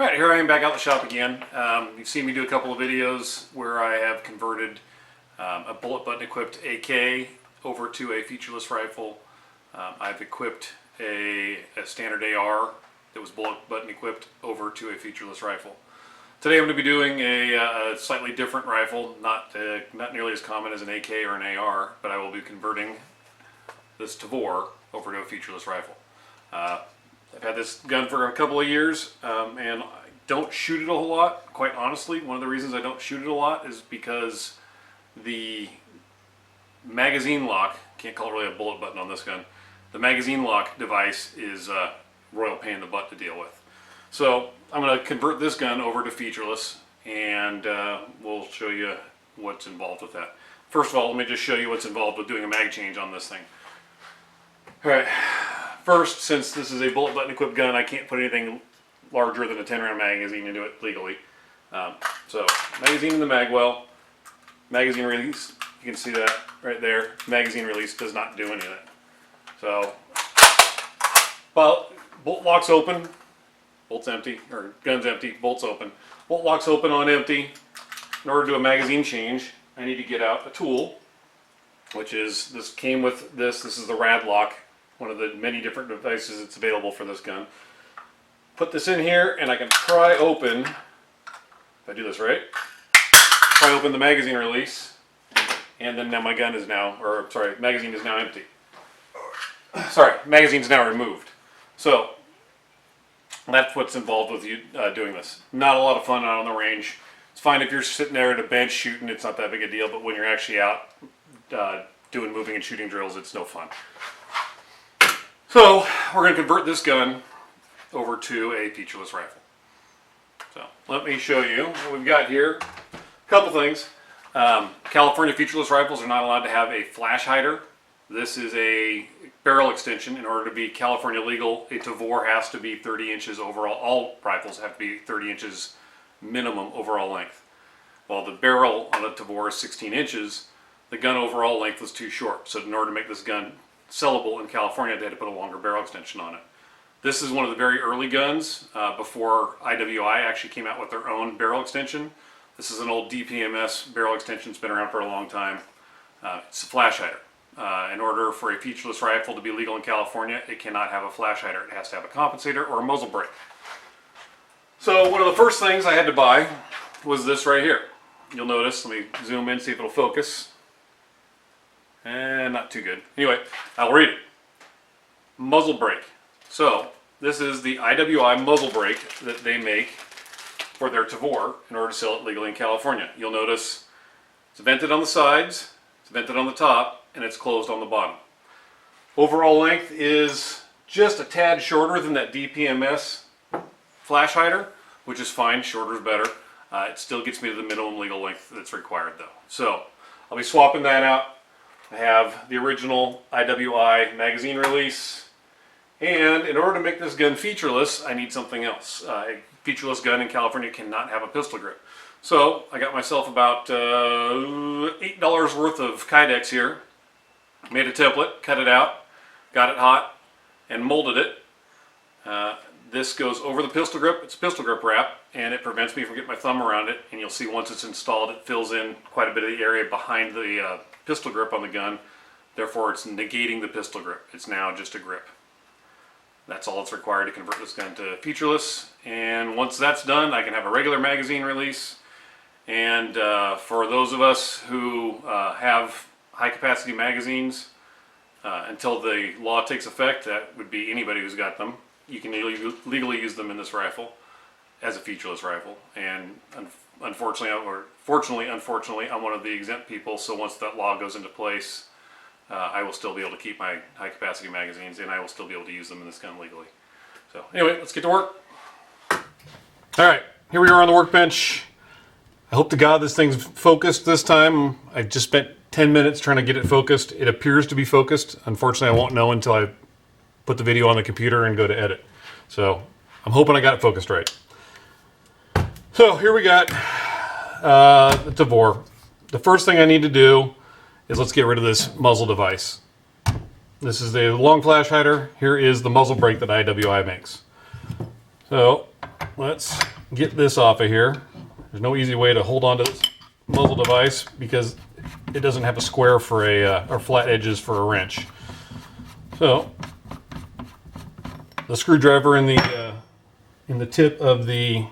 Alright, here I am back out the shop again. You've seen me do a couple of videos where I have converted a bullet button equipped AK over to a featureless rifle. I've equipped a standard AR that was bullet button equipped over to a featureless rifle. Today I'm going to be doing a slightly different rifle, not nearly as common as an AK or an AR, but I will be converting this Tavor over to a featureless rifle. I've had this gun for a couple of years, and I don't shoot it a whole lot. Quite honestly, one of the reasons I don't shoot it a lot is because the magazine lock, can't call it really a bullet button on this gun, the magazine lock device is a royal pain in the butt to deal with. So I'm going to convert this gun over to featureless, and we'll show you what's involved with that. First of all, let me just show you what's involved with doing a mag change on this thing. Alright. First, since this is a bullet button equipped gun, I can't put anything larger than a 10 round magazine into it legally. So, magazine in the mag well, magazine release, you can see that right there. Magazine release does not do any of that. So, well, bolt lock's open, bolt's empty, or gun's empty, bolt's open. Bolt lock's open on empty. In order to do a magazine change, I need to get out a tool, which is, this came with this is the rad lock. One of the many different devices that's available for this gun. Put this in here and I can pry open, if I do this right, pry open the magazine release, and then now my gun is now, or sorry, magazine is now empty. Sorry, magazine's now removed. So that's what's involved with you doing this. Not a lot of fun out on the range. It's fine if you're sitting there at a bench shooting, it's not that big a deal, but when you're actually out doing moving and shooting drills, it's no fun. So we're going to convert this gun over to a featureless rifle. So let me show you what we've got here. A couple things. California featureless rifles are not allowed to have a flash hider. This is a barrel extension. In order to be California legal, a Tavor has to be 30 inches overall. All rifles have to be 30 inches minimum overall length. While the barrel on a Tavor is 16 inches, the gun overall length was too short. So in order to make this gun sellable in California, they had to put a longer barrel extension on it. This is one of the very early guns before IWI actually came out with their own barrel extension. This is an old DPMS barrel extension. It's been around for a long time. It's a flash hider. In order for a featureless rifle to be legal in California, it cannot have a flash hider. It has to have a compensator or a muzzle brake. So one of the first things I had to buy was this right here. You'll notice, let me zoom in, see if it'll focus. And not too good. Anyway, I'll read it. Muzzle brake. So this is the IWI muzzle brake that they make for their Tavor in order to sell it legally in California. You'll notice it's vented on the sides, it's vented on the top, and it's closed on the bottom. Overall length is just a tad shorter than that DPMS flash hider, which is fine. Shorter is better. It still gets me to the minimum legal length that's required though. So I'll be swapping that out. I have the original IWI magazine release, and in order to make this gun featureless, I need something else. A featureless gun in California cannot have a pistol grip. So I got myself about $8 worth of Kydex here, made a template, cut it out, got it hot, and molded it. This goes over the pistol grip. It's a pistol grip wrap, and it prevents me from getting my thumb around it, and you'll see once it's installed, it fills in quite a bit of the area behind the pistol grip on the gun. Therefore, it's negating the pistol grip. It's now just a grip. That's all that's required to convert this gun to featureless. And once that's done, I can have a regular magazine release. And for those of us who have high capacity magazines, until the law takes effect, that would be anybody who's got them, you can legally use them in this rifle as a featureless rifle. And unfortunately, or fortunately, unfortunately, I'm one of the exempt people, so once that law goes into place, I will still be able to keep my high capacity magazines, and I will still be able to use them in this gun legally. So anyway, let's get to work. Alright, here we are on the workbench. I hope to God this thing's focused this time. I just spent 10 minutes trying to get it focused. It appears to be focused. Unfortunately, I won't know until I put the video on the computer and go to edit. So I'm hoping I got it focused right. So here we got the Tavor. The first thing I need to do is let's get rid of this muzzle device. This is the long flash hider. Here is the muzzle brake that IWI makes. So let's get this off of here. There's no easy way to hold on to this muzzle device because it doesn't have a square for or flat edges for a wrench. So the screwdriver in the tip of the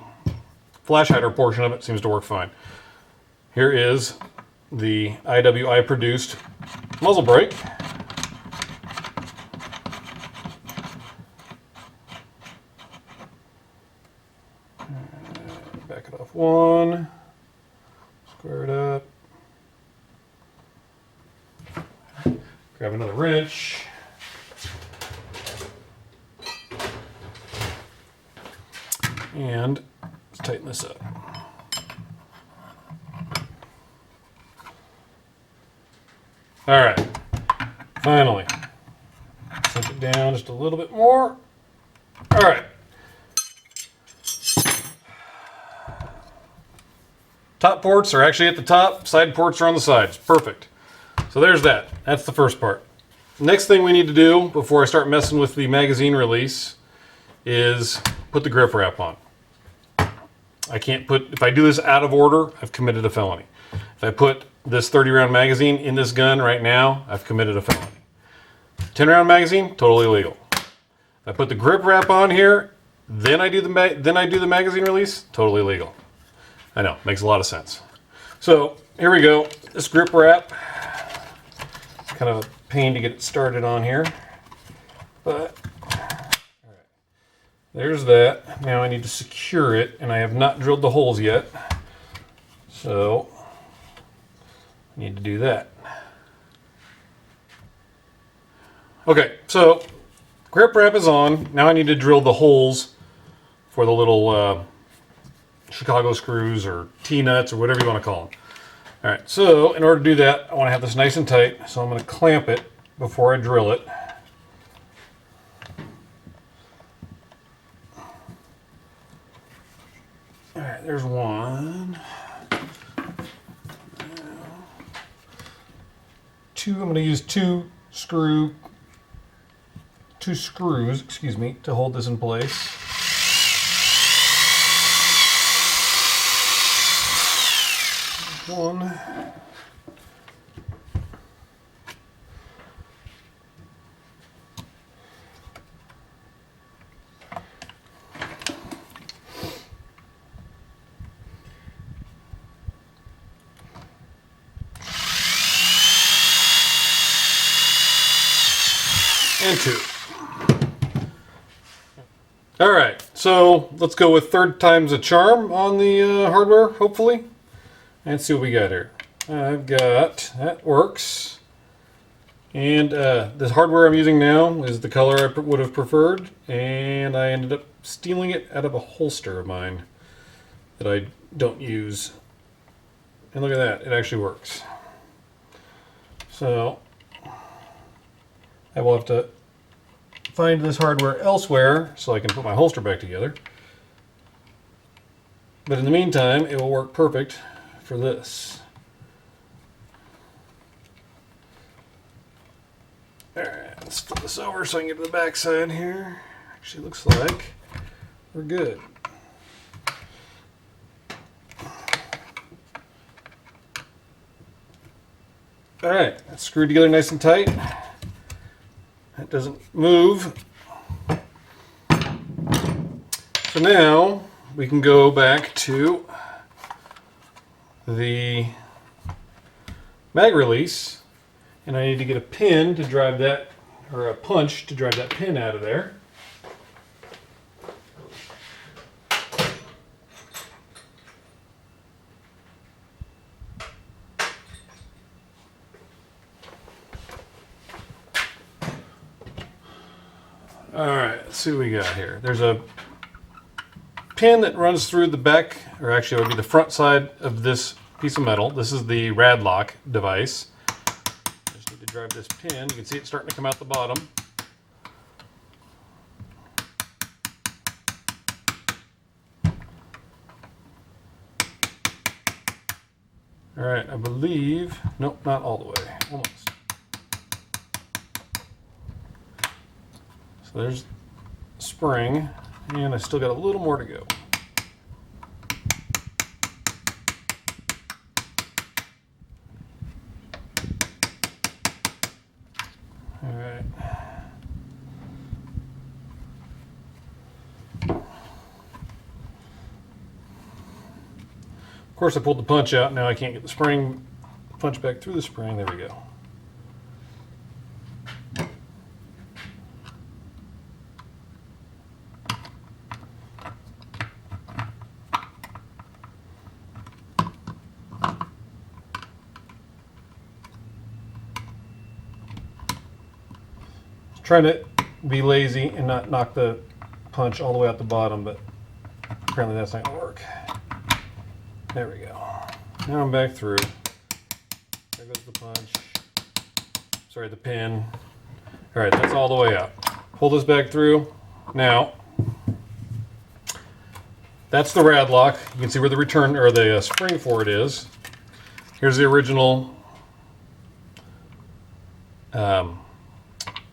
flash hider portion of it seems to work fine. Here is the IWI produced muzzle brake. Back it off one, square it up, grab another wrench, and let's tighten this up. All right, finally, sink it down just a little bit more. All right. Top ports are actually at the top, side ports are on the sides. Perfect. So there's that. That's the first part. Next thing we need to do before I start messing with the magazine release is put the grip wrap on. If I do this out of order, I've committed a felony. If I put this 30-round magazine in this gun right now, I've committed a felony. 10-round magazine, totally legal. If I put the grip wrap on here, then I do the magazine release, totally legal. I know, makes a lot of sense. So here we go. This grip wrap, it's kind of a pain to get it started on here, but all right. There's that. Now I need to secure it, and I have not drilled the holes yet, so I need to do that. Okay, so grip wrap is on. Now I need to drill the holes for the little Chicago screws or T-nuts or whatever you want to call them. All right, so in order to do that, I want to have this nice and tight, so I'm going to clamp it before I drill it. All right, there's one. Two, I'm going to use two screws, excuse me, to hold this in place. One. And two. All right, so let's go with third time's a charm on the hardware, hopefully. Let's see what we got here. I've got, that works. And this hardware I'm using now is the color I would have preferred. And I ended up stealing it out of a holster of mine that I don't use. And look at that, it actually works. So I will have to find this hardware elsewhere so I can put my holster back together. But in the meantime, it will work perfect for this. Alright, let's flip this over so I can get to the back side here. Actually looks like we're good. Alright, that's screwed together nice and tight. That doesn't move. So now we can go back to the mag release, and I need to get a pin to drive that, or a punch to drive that pin out of there. Alright, let's see what we got here. There's a pin that runs through the back, or actually it would be the front side of this piece of metal. This is the rad lock device. I just need to drive this pin. You can see it starting to come out the bottom. Alright, I believe, nope, not all the way, almost. So there's the spring, and I still got a little more to go. right. Of course, I pulled the punch out. Now I can't get the spring punch back through the spring. There we go. Trying to be lazy and not knock the punch all the way out the bottom, but apparently that's not going to work. There we go. Now I'm back through. There goes the punch. Sorry, the pin. All right, that's all the way out. Pull this back through. Now, that's the rad lock. You can see where the return or the spring for it is. Here's the original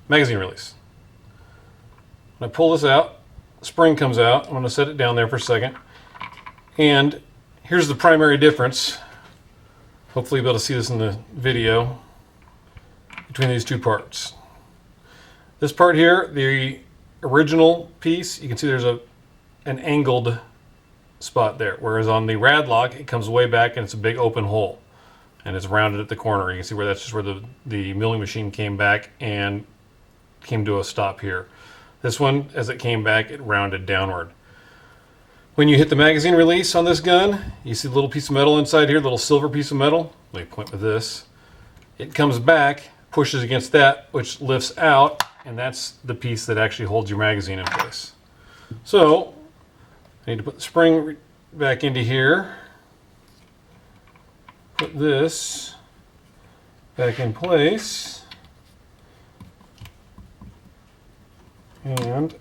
magazine release. When I pull this out, the spring comes out. I'm going to set it down there for a second. And here's the primary difference. Hopefully you'll be able to see this in the video between these two parts. This part here, the original piece, you can see there's an angled spot there. Whereas on the rad lock, it comes way back and it's a big open hole. And it's rounded at the corner. You can see where that's just where the milling machine came back and came to a stop here. This one, as it came back, it rounded downward. When you hit the magazine release on this gun, you see the little piece of metal inside here, the little silver piece of metal. Let me point with this. It comes back, pushes against that, which lifts out, and that's the piece that actually holds your magazine in place. So, I need to put the spring back into here. Put this back in place. And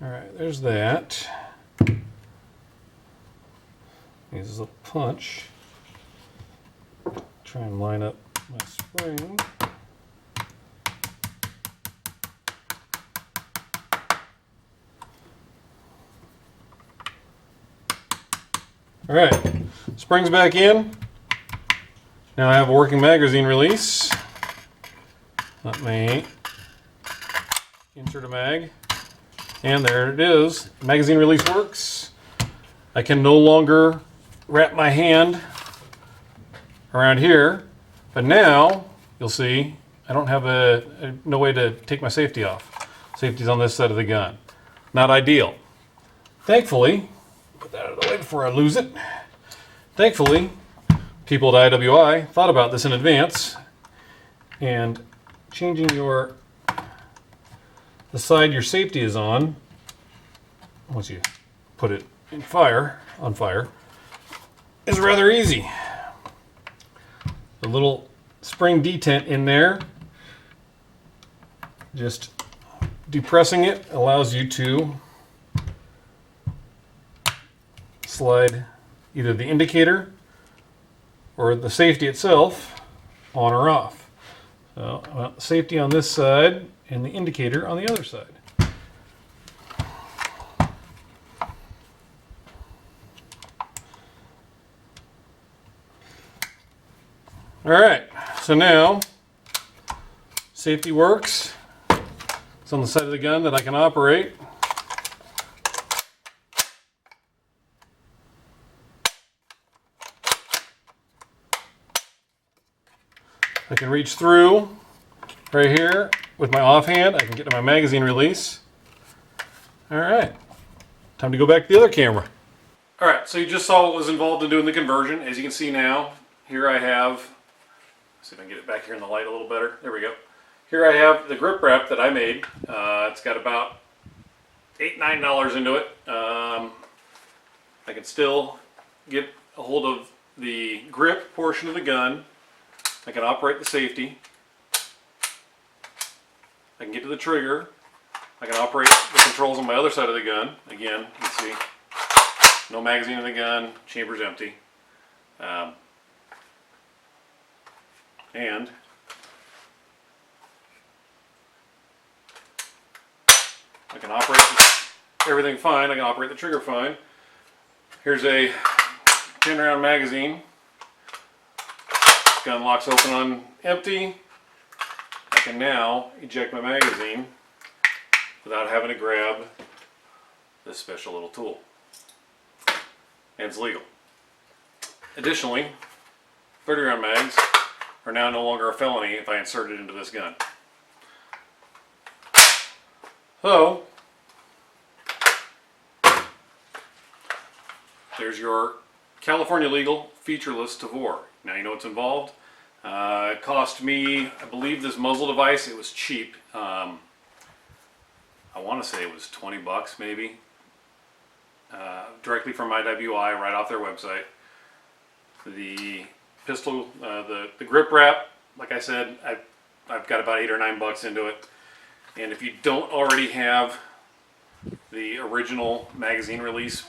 all right, there's that. Use this little punch. Try and line up my spring. All right, spring's back in. Now I have a working magazine release. Let me insert a mag. And there it is. Magazine release works. I can no longer wrap my hand around here. But now, you'll see, I don't have no way to take my safety off. Safety's on this side of the gun. Not ideal. Thankfully, put that out of the way before I lose it. Thankfully, people at IWI thought about this in advance, and changing the side your safety is on, once you put it on fire, is rather easy. The little spring detent in there, just depressing it allows you to slide either the indicator or the safety itself on or off. So safety on this side and the indicator on the other side. All right, so now safety works. It's on the side of the gun that I can operate. I can reach through right here with my offhand. I can get to my magazine release. All right, time to go back to the other camera. All right, so you just saw what was involved in doing the conversion. As you can see now, here I have, let's see if I can get it back here in the light a little better. There we go. Here I have the grip wrap that I made. It's got about $8, $9 into it. I can still get a hold of the grip portion of the gun. I can operate the safety. I can get to the trigger. I can operate the controls on my other side of the gun. Again, you can see no magazine in the gun, chamber's empty. And I can operate everything fine. I can operate the trigger fine. Here's a 10-round magazine gun locks open on empty, I can now eject my magazine without having to grab this special little tool. And it's legal. Additionally, 30 round mags are now no longer a felony if I insert it into this gun. So, there's your California legal featureless Tavor. Now you know what's involved. It cost me, I believe this muzzle device, it was cheap. I want to say it was 20 bucks maybe. Directly from IWI, right off their website. The pistol, the grip wrap, like I said, I've got about 8 or 9 bucks into it. And if you don't already have the original magazine release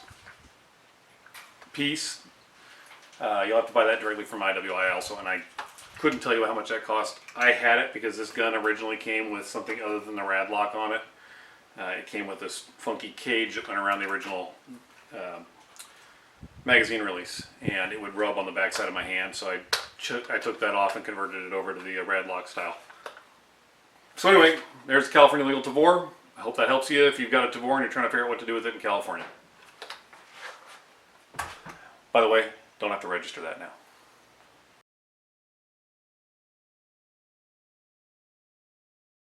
piece, you'll have to buy that directly from IWI also, and I couldn't tell you how much that cost. I had it because this gun originally came with something other than the rad lock on it. It came with this funky cage that went around the original magazine release, and it would rub on the back side of my hand, so I took that off and converted it over to the rad lock style. So anyway, there's the California legal Tavor. I hope that helps you if you've got a Tavor and you're trying to figure out what to do with it in California. By the way, don't have to register that now.